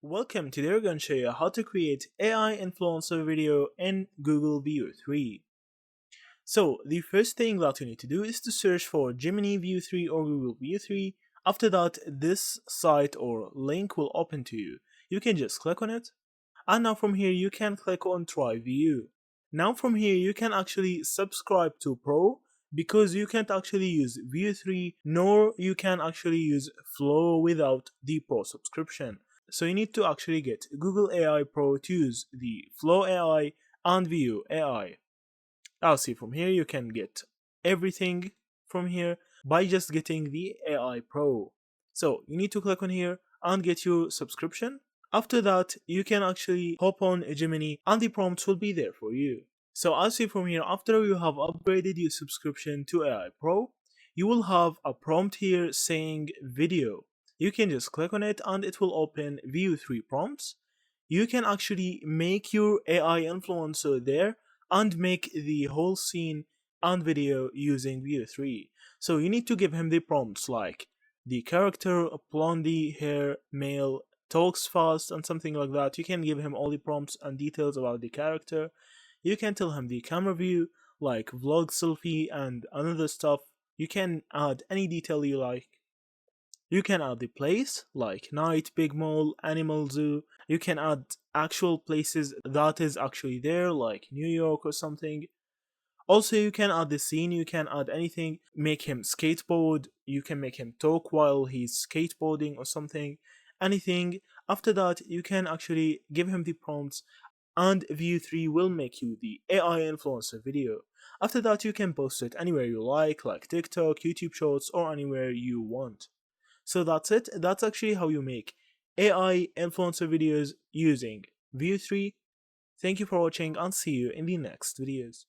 Welcome, today we're going to show you how to create AI influencer video in Google Veo 3. So the first thing that you need to do is to search for Gemini View 3 or Google View 3. After that, this site or link will open to you. You can just click on it. And now from here you can click on Try View. Now from here you can actually subscribe to Pro because you can't actually use View 3 nor you can actually use Flow without the Pro subscription. So you need to actually get Google AI Pro to use the Flow AI and View AI. I'll see from here you can get everything from here by just getting the AI Pro. So you need to click on here and get your subscription. After that, you can actually hop on Gemini and the prompts will be there for you. So I'll see from here, after you have upgraded your subscription to AI Pro, you will have a prompt here saying video. You can just click on it and it will open View 3 prompts. You can actually make your AI influencer there and make the whole scene and video using View 3. So you need to give him the prompts like the character, blondie hair, male, talks fast and something like that. You can give him all the prompts and details about the character. You can tell him the camera view like vlog, selfie and another stuff. You can add any detail you like. You can add the place like night, big mall, animal zoo. You can add actual places that is actually there like New York or something. Also, you can add the scene, you can add anything, make him skateboard, you can make him talk while he's skateboarding or something, anything. After that, you can actually give him the prompts and View 3 will make you the AI influencer video. After that, you can post it anywhere you like TikTok, YouTube Shorts, or anywhere you want. So that's it. That's actually how you make AI influencer videos using View 3. Thank you for watching and see you in the next videos.